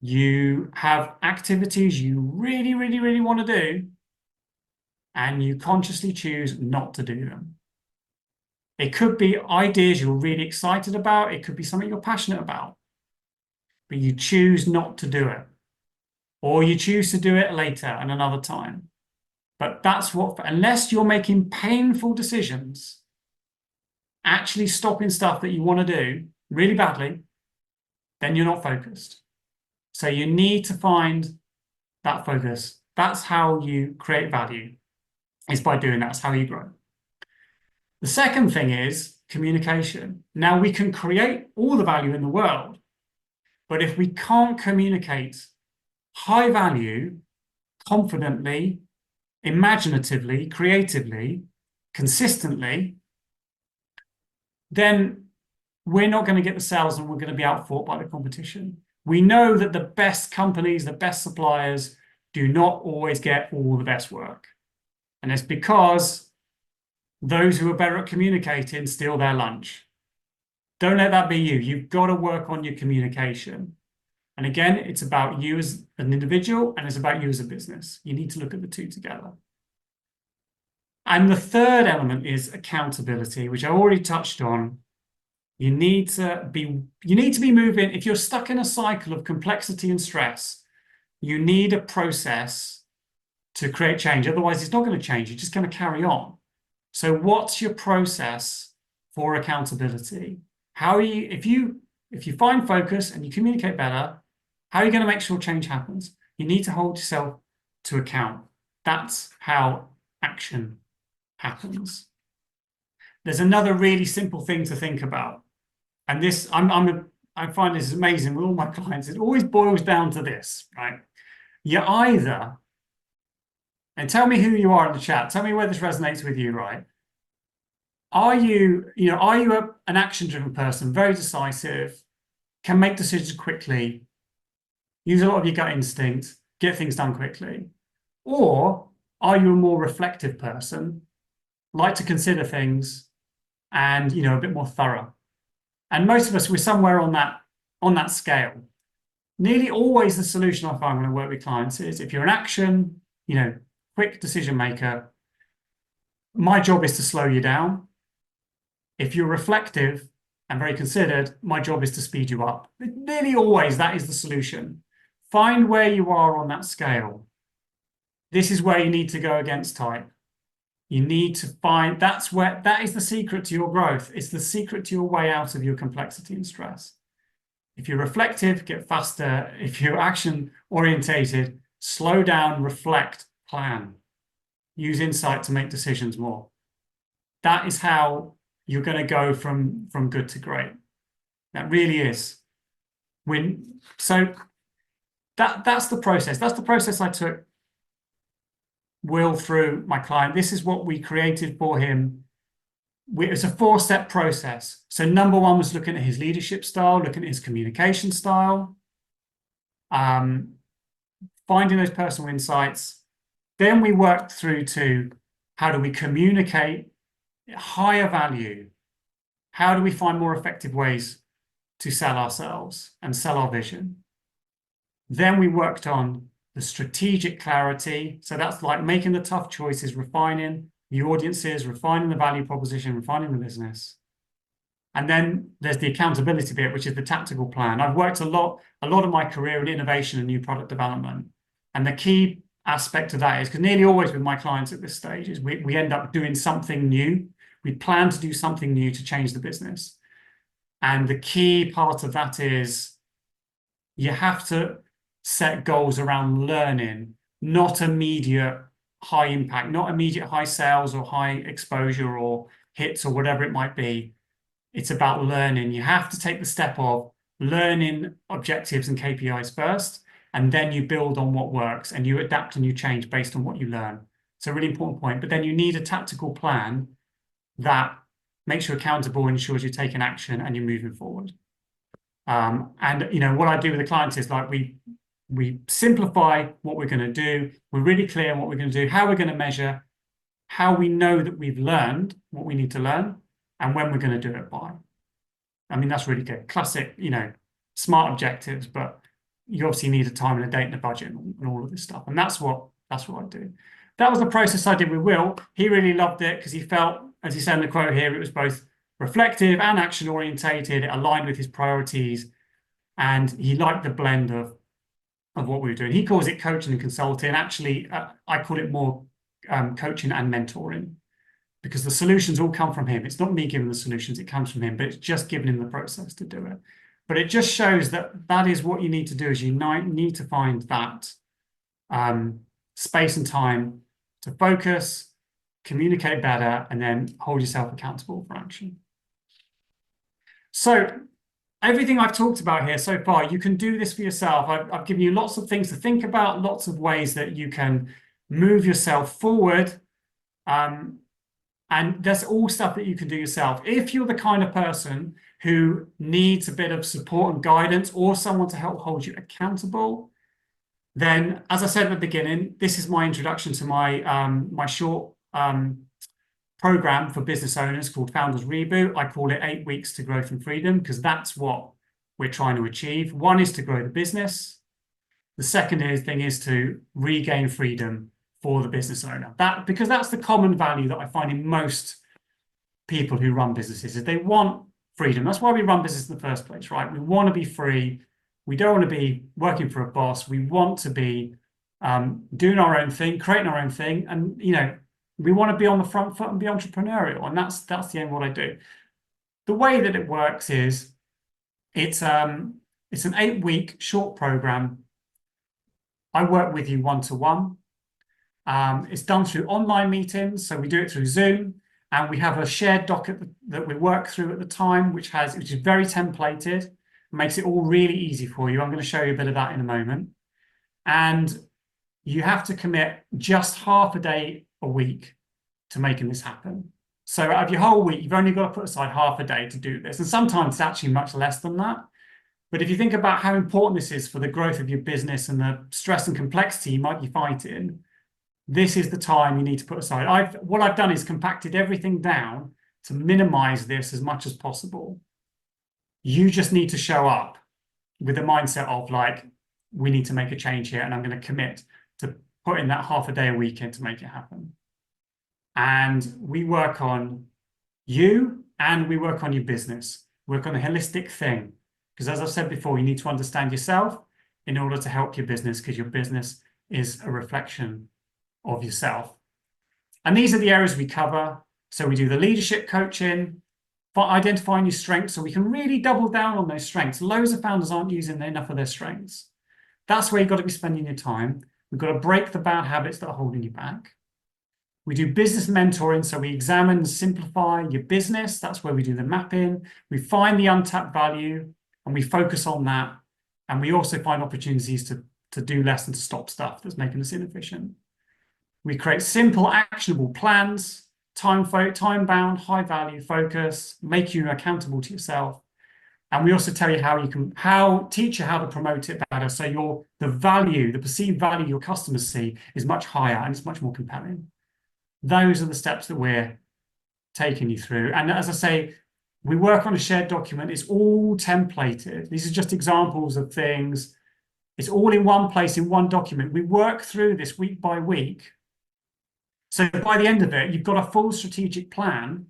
you have activities you really, really, really want to do, and you consciously choose not to do them. It could be ideas you're really excited about. It could be something you're passionate about, but you choose not to do it, or you choose to do it later and another time. But that's what, unless you're making painful decisions, actually stopping stuff that you want to do really badly, then you're not focused. So you need to find that focus. That's how you create value, is by doing that. That's how you grow. The second thing is communication. Now, we can create all the value in the world, but if we can't communicate high value confidently, imaginatively, creatively, consistently, then we're not going to get the sales and we're going to be outfought by the competition. We know that the best companies, the best suppliers do not always get all the best work. And it's because those who are better at communicating steal their lunch. Don't let that be you. You've got to work on your communication. And again, it's about you as an individual and it's about you as a business. You need to look at the two together. And the third element is accountability, which I already touched on. You need to be moving. If you're stuck in a cycle of complexity and stress, you need a process to create change. Otherwise, it's not going to change. You're just going to carry on. So what's your process for accountability? How are you, if you find focus and you communicate better, how are you going to make sure change happens? You need to hold yourself to account. That's how action happens. There's another really simple thing to think about. And this, I'm I find this amazing with all my clients. It always boils down to this, right? You're either, and tell me who you are in the chat. Tell me where this resonates with you, right? Are you an action-driven person, very decisive, can make decisions quickly, use a lot of your gut instinct, get things done quickly? Or are you a more reflective person, like to consider things and, a bit more thorough? And most of us, we're somewhere on that scale. Nearly always the solution I find when I work with clients is if you're an action, quick decision maker, my job is to slow you down. If you're reflective and very considered, my job is to speed you up. Nearly always that is the solution. Find where you are on that scale. This is where you need to go against type. You need to find, that is the secret to your growth. It's the secret to your way out of your complexity and stress. If you're reflective, get faster. If you're action orientated, slow down, reflect, plan. Use insight to make decisions more. That is how you're going to go from good to great. That really is. That's the process. That's the process I took Will through my client. This is what we created for him. It's a 4-step process. So number 1 was looking at his leadership style, looking at his communication style, finding those personal insights. Then we worked through to how do we communicate higher value? How do we find more effective ways to sell ourselves and sell our vision? Then we worked on the strategic clarity. So that's like making the tough choices, refining the audiences, refining the value proposition, refining the business. And then there's the accountability bit, which is the tactical plan. I've worked a lot of my career in innovation and new product development. And the key aspect of that is, because nearly always with my clients at this stage, is we end up doing something new. We plan to do something new to change the business. And the key part of that is you have to set goals around learning, not immediate high impact, not immediate high sales or high exposure or hits or whatever it might be. It's about learning. You have to take the step of learning objectives and KPIs first, and then you build on what works and you adapt and you change based on what you learn. It's a really important point. But then you need a tactical plan that makes you accountable, ensures you're taking action and you're moving forward. And what I do with the clients is like we simplify what we're going to do. We're really clear on what we're going to do, how we're going to measure, how we know that we've learned what we need to learn, and when we're going to do it by. I mean, that's really good. Classic, smart objectives, but you obviously need a time and a date and a budget and all of this stuff. And that's what I do. That was the process I did with Will. He really loved it because he felt, as he said in the quote here, it was both reflective and action orientated. It aligned with his priorities, and he liked the blend of what we were doing. He calls it coaching and consulting. Actually, I call it more coaching and mentoring, because the solutions all come from him. It's not me giving the solutions, it comes from him, but it's just giving him the process to do it. But it just shows that is what you need to do, is you need to find that space and time to focus, communicate better, and then hold yourself accountable for action. So everything I've talked about here so far, you can do this for yourself. I've given you lots of things to think about, lots of ways that you can move yourself forward. And that's all stuff that you can do yourself. If you're the kind of person who needs a bit of support and guidance, or someone to help hold you accountable, then, as I said at the beginning, this is my introduction to my short program for business owners called Founders Reboot. I call it 8 weeks to growth and freedom, because that's what we're trying to achieve. One is to grow the business. The second thing is to regain freedom for the business owner. Because that's the common value that I find in most people who run businesses, is they want freedom. That's why we run business in the first place, right? We want to be free. We don't want to be working for a boss. We want to be doing our own thing, creating our own thing, and we want to be on the front foot and be entrepreneurial, and that's the aim of what I do. The way that it works is it's an 8-week short program. I work with you one-to-one. It's done through online meetings, so we do it through Zoom, and we have a shared docket that we work through at the time, which is very templated. makes it all really easy for you. I'm going to show you a bit of that in a moment. And you have to commit just half a day a week to making this happen. So out of your whole week, you've only got to put aside half a day to do this. And sometimes it's actually much less than that. But if you think about how important this is for the growth of your business and the stress and complexity you might be fighting, this is the time you need to put aside. What I've done is compacted everything down to minimize this as much as possible. You just need to show up with the mindset of like, we need to make a change here, and I'm going to commit to putting that half a day a week in to make it happen. And we work on you and we work on your business. Work on a holistic thing. Because as I've said before, you need to understand yourself in order to help your business, because your business is a reflection of yourself. And these are the areas we cover. So we do the leadership coaching, identifying your strengths so we can really double down on those strengths. Loads of founders aren't using enough of their strengths. That's where you've got to be spending your time. We've got to break the bad habits that are holding you back. We do business mentoring, so we examine and simplify your business. That's where we do the mapping. We find the untapped value and we focus on that. And we also find opportunities to do less and to stop stuff that's making us inefficient. We create simple, actionable plans, time-bound, high-value focus, make you accountable to yourself. And we also tell you teach you how to promote it better. So the perceived value your customers see is much higher and it's much more compelling. Those are the steps that we're taking you through. And as I say, we work on a shared document. It's all templated. These are just examples of things. It's all in one place, in one document. We work through this week by week. So by the end of it, you've got a full strategic plan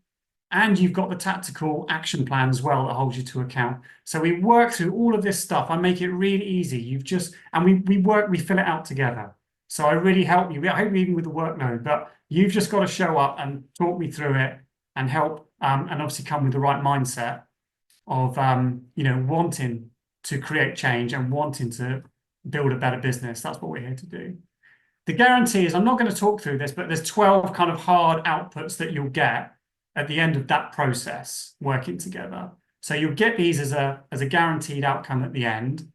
and you've got the tactical action plan as well that holds you to account. So we work through all of this stuff. I make it really easy. We fill it out together. So I really help you. I help you even with the workload, but you've just got to show up and talk me through it and help, and obviously come with the right mindset of, wanting to create change and wanting to build a better business. That's what we're here to do. The guarantee is, I'm not going to talk through this, but there's 12 kind of hard outputs that you'll get at the end of that process working together. So you'll get these as a guaranteed outcome at the end.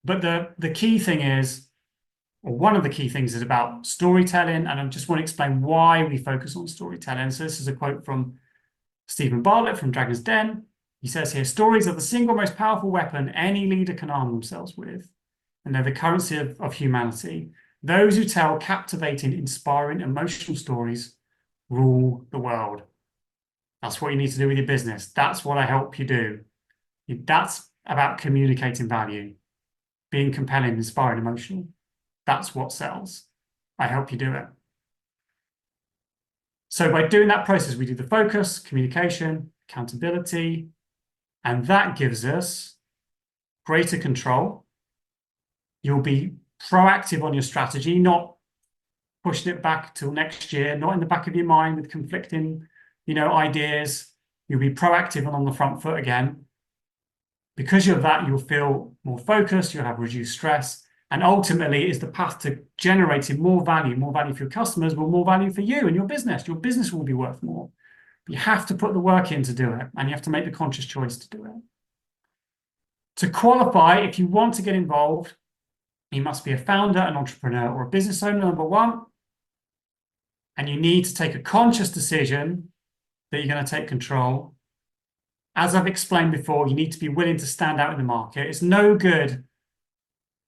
But the key thing is, or one of the key things is about storytelling, and I just want to explain why we focus on storytelling. So this is a quote from Stephen Bartlett from Dragon's Den. He says here, stories are the single most powerful weapon any leader can arm themselves with, and they're the currency of humanity. Those who tell captivating, inspiring, emotional stories rule the world. That's what you need to do with your business. That's what I help you do. That's about communicating value, being compelling, inspiring, emotional. That's what sells. I help you do it. So by doing that process, we do the focus, communication, accountability, and that gives us greater control. You'll be proactive on your strategy, not pushing it back till next year, not in the back of your mind with conflicting, ideas. You'll be proactive and on the front foot again. Because of that, you'll feel more focused, you'll have reduced stress, and ultimately it is the path to generating more value for your customers, but more value for you and your business. Your business will be worth more. But you have to put the work in to do it, and you have to make the conscious choice to do it. To qualify, if you want to get involved, you must be a founder, an entrepreneur, or a business owner, number one. And you need to take a conscious decision that you're going to take control. As I've explained before, you need to be willing to stand out in the market. It's no good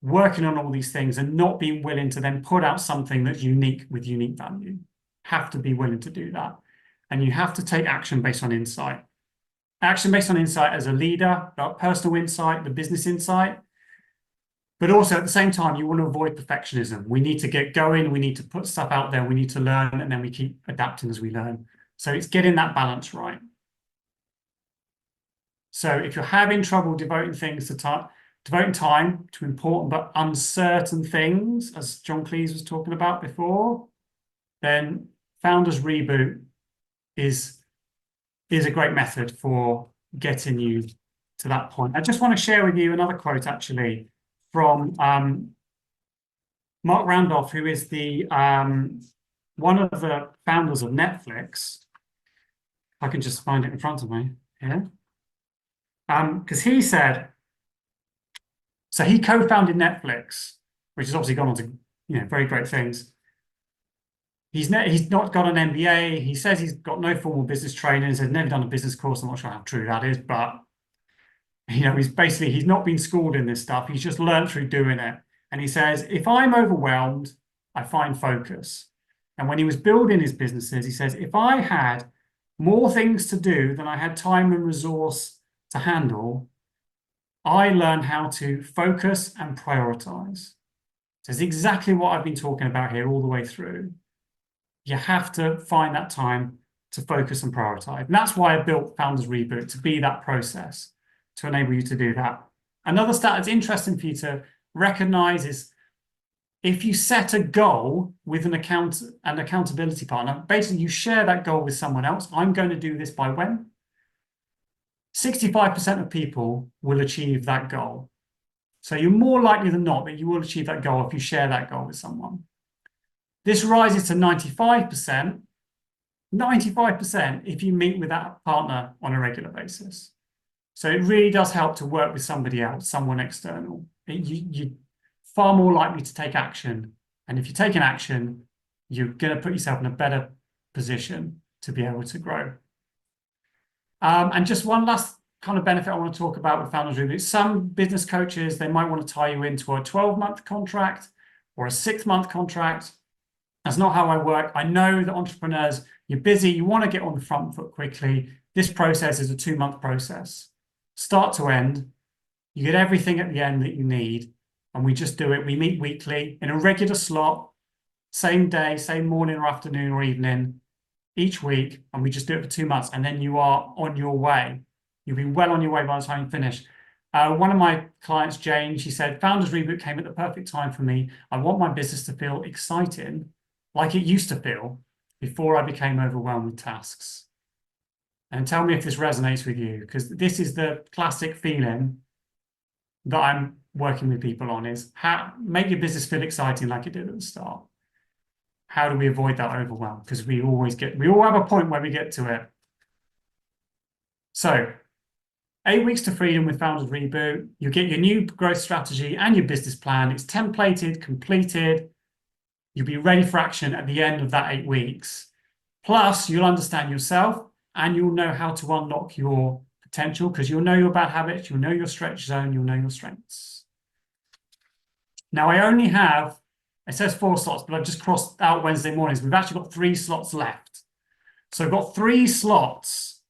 working on all these things and not being willing to then put out something that's unique with unique value. Have to be willing to do that. And you have to take action based on insight. Action based on insight as a leader, personal insight, the business insight. But also at the same time, you want to avoid perfectionism. We need to get going. We need to put stuff out there. We need to learn, and then we keep adapting as we learn. So it's getting that balance right. So if you're having trouble devoting time to important but uncertain things, as John Cleese was talking about before, then Founders Reboot is a great method for getting you to that point. I just want to share with you another quote, actually, from Mark Randolph, who is the one of the founders of Netflix. I can just find it in front of me here. Because he said, so he co-founded Netflix, which has obviously gone on to, very great things. He's not got an MBA. He says he's got no formal business training. He's never done a business course. I'm not sure how true that is, but he's not been schooled in this stuff. He's just learned through doing it. And he says, if I'm overwhelmed, I find focus. And when he was building his businesses, he says, if I had more things to do than I had time and resource to handle, I learned how to focus and prioritize. So it's exactly what I've been talking about here all the way through. You have to find that time to focus and prioritize. And that's why I built Founders Reboot, to be that process, to enable you to do that. Another stat that's interesting for you to recognize is if you set a goal with an accountability partner, basically you share that goal with someone else. I'm going to do this by when? 65% of people will achieve that goal. So you're more likely than not that you will achieve that goal if you share that goal with someone. This rises to 95%, 95% if you meet with that partner on a regular basis. So it really does help to work with somebody else, someone external. You're far more likely to take action. And if you take an action, you're going to put yourself in a better position to be able to grow. And just one last kind of benefit I want to talk about with Founders Reboot. Some business coaches, they might want to tie you into a 12-month contract or a 6-month contract. That's not how I work. I know that entrepreneurs, you're busy, you want to get on the front foot quickly. This process is a 2-month process. Start to end. You get everything at the end that you need. And we just do it. We meet weekly in a regular slot, same day, same morning or afternoon or evening, each week. And we just do it for 2 months. And then you are on your way. You'll be well on your way by the time you finish. One of my clients, Jane, she said, Founders Reboot came at the perfect time for me. I want my business to feel exciting, like it used to feel before I became overwhelmed with tasks. And tell me if this resonates with you, because this is the classic feeling that I'm working with people on, is how make your business feel exciting like it did at the start. How do we avoid that overwhelm? Because we all have a point where we get to it. So 8 weeks to freedom with Founders Reboot. You get your new growth strategy and your business plan. It's templated, completed. You'll be ready for action at the end of that 8 weeks. Plus, you'll understand yourself and you'll know how to unlock your potential, because you'll know your bad habits, you'll know your stretch zone, you'll know your strengths. Now, I only have, it says 4 slots, but I've just crossed out Wednesday mornings. We've actually got 3 slots left. So I've got 3 slots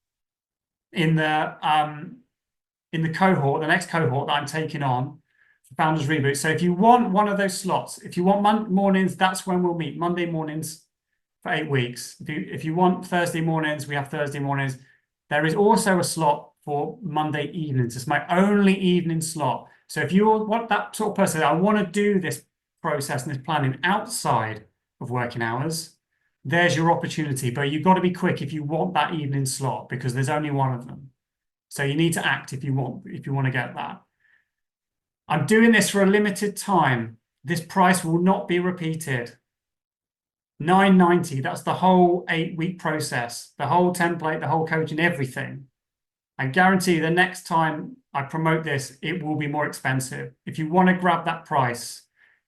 in the cohort, the next cohort that I'm taking on for Founders Reboot. So if you want one of those slots, if you want mornings, that's when we'll meet, Monday mornings for 8 weeks. If you want Thursday mornings, we have Thursday mornings. There is also a slot for Monday evenings. It's my only evening slot. So if you want that sort of person, I want to do this process and this planning outside of working hours, there's your opportunity. But you've got to be quick if you want that evening slot, because there's only one of them. So you need to act if you want to get that. I'm doing this for a limited time. This price will not be repeated. $9.90, that's the whole 8-week process, the whole template, the whole coaching, everything. I guarantee the next time I promote this, it will be more expensive. If you want to grab that price,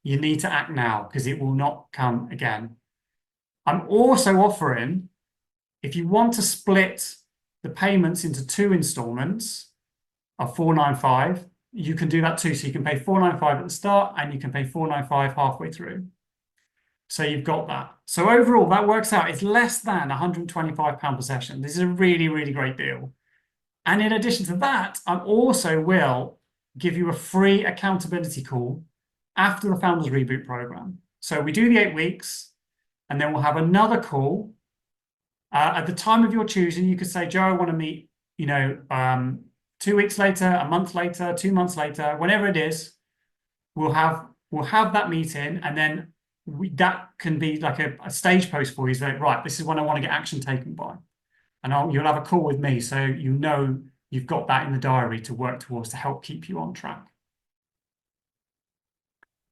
you need to act now, because it will not come again. I'm also offering, if you want to split the payments into 2 installments of $495, you can do that too. So you can pay $495 at the start and you can pay $495 halfway through. So you've got that. So overall, that works out. It's less than £125 per session. This is a really, really great deal. And in addition to that, I also will give you a free accountability call after the Founders Reboot program. So we do the 8 weeks, and then we'll have another call. At the time of your choosing, you could say, Joe, I want to meet, 2 weeks later, a month later, 2 months later, whenever it is, we'll have that meeting, and then that can be like a stage post for you. So, right, this is when I want to get action taken by. And you'll have a call with me, so you know you've got that in the diary to work towards to help keep you on track.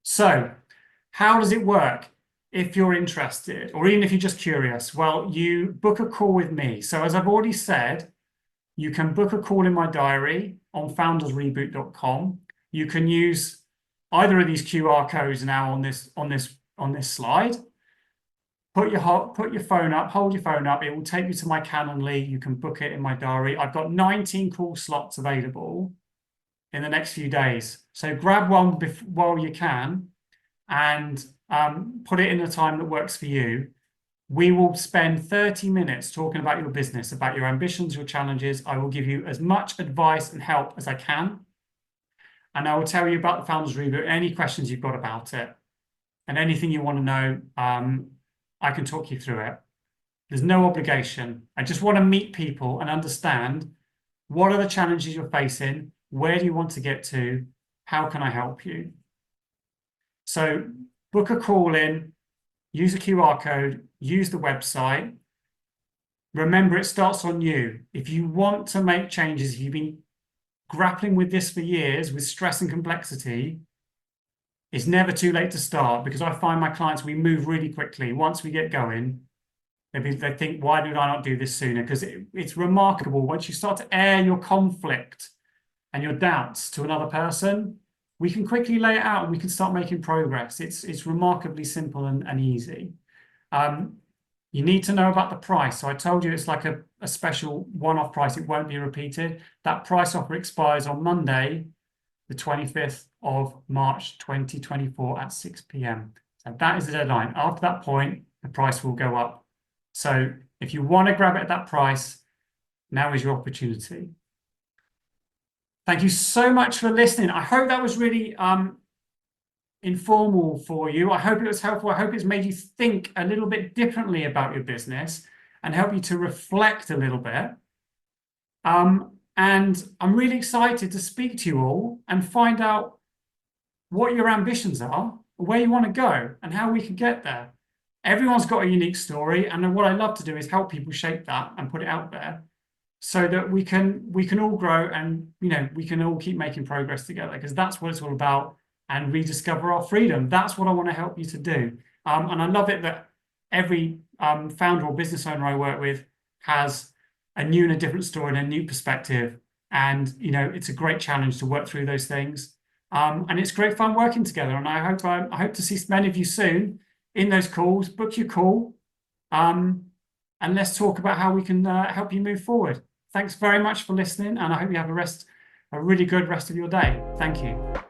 So how does it work if you're interested, or even if you're just curious? Well, you book a call with me. So as I've already said, You can book a call in my diary on foundersreboot.com. You can use either of these QR codes now on this slide. Put your phone up, hold your phone up. It will take you to my Calendly. You can book it in my diary. I've got 19 call slots available in the next few days. So grab one while you can and put it in a time that works for you. We will spend 30 minutes talking about your business, about your ambitions, your challenges. I will give you as much advice and help as I can. And I will tell you about the Founders Reboot, any questions you've got about it, and anything you want to know, I can talk you through it. There's no obligation. I just want to meet people and understand what are the challenges you're facing, where do you want to get to, how can I help you? So book a call in, use a QR code, use the website. Remember, it starts on you. If you want to make changes, if you've been grappling with this for years, with stress and complexity, it's never too late to start, because I find my clients, we move really quickly. Once we get going, they think, why did I not do this sooner? Because it's remarkable. Once you start to air your conflict and your doubts to another person, we can quickly lay it out and we can start making progress. It's remarkably simple and easy. You need to know about the price. So I told you it's like a special one-off price. It won't be repeated. That price offer expires on Monday, the 25th of March 2024 at 6 p.m. So that is the deadline. After that point, the price will go up. So if you want to grab it at that price, now is your opportunity. Thank you so much for listening. I hope that was really informal for you. I hope it was helpful. I hope it's made you think a little bit differently about your business and help you to reflect a little bit. And I'm really excited to speak to you all and find out what your ambitions are, where you want to go, and how we can get there. Everyone's got a unique story, and what I love to do is help people shape that and put it out there so that we can all grow, and we can all keep making progress together, because that's what it's all about, and rediscover our freedom. That's what I want to help you to do. And I love it that every founder or business owner I work with has a new and a different story and a new perspective. And, it's a great challenge to work through those things. And it's great fun working together. And I hope to see many of you soon in those calls. Book your call. And let's talk about how we can help you move forward. Thanks very much for listening. And I hope you have a really good rest of your day. Thank you.